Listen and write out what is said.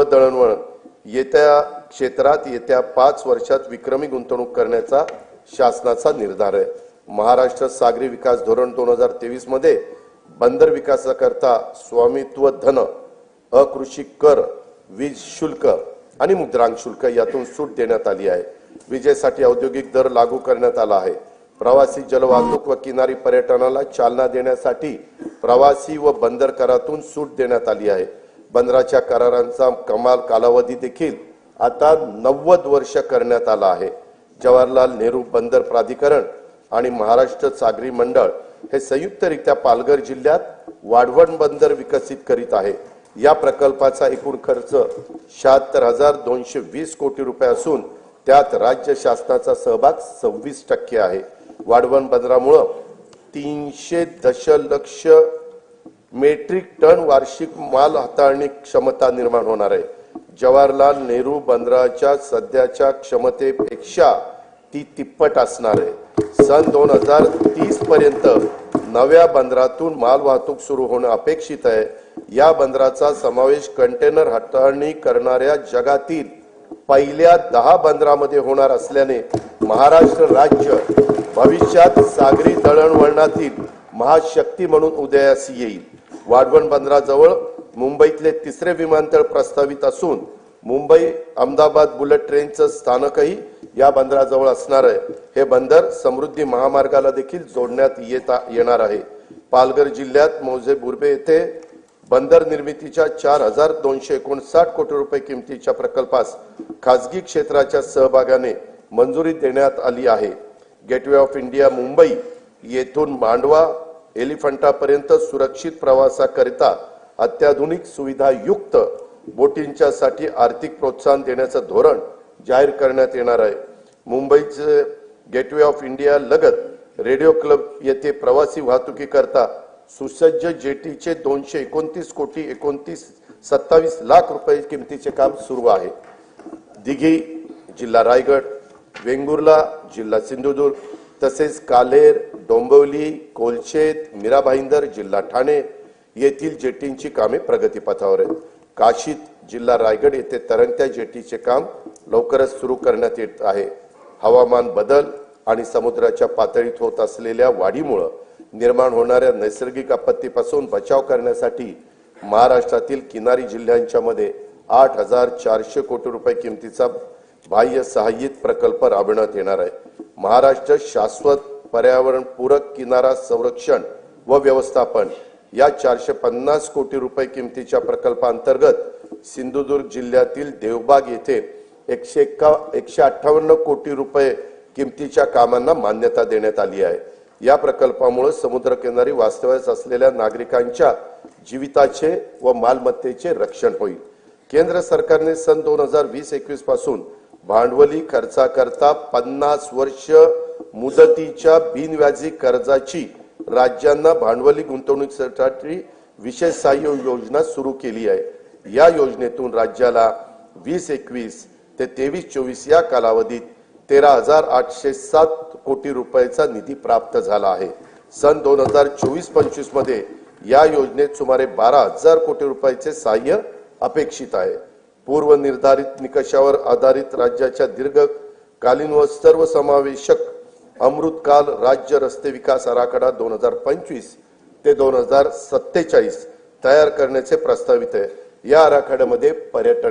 दळणवळण येत्या क्षेत्रात येत्या 5 वर्षात विक्रमी गुंतवणूक करण्याचा शासनाचा निर्धार आहे। महाराष्ट्र सागरी विकास धोरण 2023 मध्ये बंदर विकासाकरता स्वामित्व धन, अकृषी कर, वीज शुल्क आणि मुद्रांक शुल्क यातून सूट देण्यात आली आहे। विजेसाठी औद्योगिक दर लागू करण्यात आला आहे। प्रवासी जलवाहतूक व किनारी पर्यटनाला चालना देण्यासाठी प्रवासी व बंदर करातून सूट देण्यात आली आहे। बंदराच्या करारांचा कमाल कालावधी देखील आता 90 वर्ष करण्यात आला आहे। जवाहरलाल नेहरू बंदर प्राधिकरण आणि महाराष्ट्र सागरी मंडळ हे संयुक्तरित्या पालघर जिल्ह्यात वाढवण बंदर विकसित करीत आहे। या प्रकल्पाचा एकूण खर्च 76,220 कोटी रुपये असून त्यात राज्य शासनाचा सहभाग 26% आहे। वाढवण बंदरामुळे 300 दशलक्ष मेट्रिक टन वार्षिक माल हाताळणी क्षमता निर्माण होणार आहे। जवाहरलाल नेहरू बंदराच्या सध्याच्या क्षमतेपेक्षा ती तिप्पट असणार आहे। सन 2030 पर्यंत नव्या बंदरातून माल वाहतूक सुरू होणे अपेक्षित आहे। या बंदराचा समावेश कंटेनर हाताळणी करणाऱ्या जगातील पहिल्या 10 बंदरामध्ये होणार असल्याने महाराष्ट्र राज्य भविष्यात सागरी दळणवळणातील महाशक्ती म्हणून उदयास येईल। वाढवण बंदराजवळ मुंबईतले 3रे विमानतळ प्रस्तावित असून मुंबई अहमदाबाद बुलेट ट्रेनचं स्थानकही या बंदराजवळ असणार आहे। हे बंदर समृद्धी महामार्गाला देखील जोडण्यात येणार आहे। पालघर जिल्ह्यात मौजे बुर्बे येथे बंदर निर्मितीच्या 4,259 कोटी रुपये किमतीच्या प्रकल्पास खासगी क्षेत्राच्या सहभागाने मंजुरी देण्यात आली आहे। गेटवे ऑफ इंडिया मुंबई येथून मांडवा एलिफंटापर्यंत सुरक्षित प्रवासाकरिता अत्याधुनिक सुविधायुक्त बोटींच्या साठी आर्थिक प्रोत्साहन देण्याचे धोरण जाहीर करण्यात येणार आहे। मुंबईचे गेटवे ऑफ इंडिया लगत रेडिओ क्लब येथे प्रवासी वाहतुकीकरता सुसज्ज जेटीचे 229 कोटी 27 लाख रुपये किमतीचे काम सुरू आहे। दिघी जिल्हा रायगड, वेंगुर्ला जिल्हा सिंधुदुर्ग तसेच कालेर, डोंबिवली, कोलशेत, मीरा भाईंदर जिल्हा ठाणे येथील जेटींची कामे प्रगतीपथावर आहेत। काशीत जिल्हा रायगड येथे तरंगत्या जेटीचे काम लवकरच सुरू करण्यात येत आहे। हवामान बदल आणि समुद्राच्या पातळीत होत असलेल्या वाढीमुळे निर्माण होणाऱ्या नैसर्गिक आपत्तीपासून बचाव करण्यासाठी महाराष्ट्रातील किनारी जिल्ह्यांच्या मध्ये 8,400 कोटी रुपये किमतीचा बाह्य सहाय्यित प्रकल्प राबवण्यात येणार आहे। महाराष्ट्र शाश्वत पर्यावरण पूरक किनारा संरक्षण व व्यवस्थापन या 450 कोटी रुपये किमतीच्या प्रकल्पांतर्गत सिंधुदुर्ग जिल्ह्यातील देवबाग येथे 158 कोटी रुपये किमतीच्या कामांना मान्यता देण्यात आली आहे। या प्रकल्पामुळे समुद्रकिनारी वास्तव्यास असलेल्या नागरिकांच्या जीविताचे व मालमत्तेचे रक्षण होईल। केंद्र सरकारने सन 2020-21 पासून भांडवली खर्चाकरता 50 वर्ष मुदतीच्या बिनव्याजी कर्जाची राज्यांना भांडवली गुंतवणुकीसाठी विशेष सहाय्य योजना सुरू केली आहे। या योजनेतून राज्याला 2021 ते 23-24 या कालावधीत 13,807 कोटी रुपयाचा निधी प्राप्त झाला आहे। सन 2024-25 मध्ये या योजनेत सुमारे 12,000 कोटी रुपयाचे सहाय्य अपेक्षित आहे। पूर्व निर्धारित निकषावर आधारित राज्याच्या दीर्घकालीन व सर्वसमावेशक अमृतकाल राज्य रस्ते विकास आराखडा 2025 ते 2047 तयार करण्याचे प्रस्तावित आहे। या आराखड्यामध्ये पर्यटन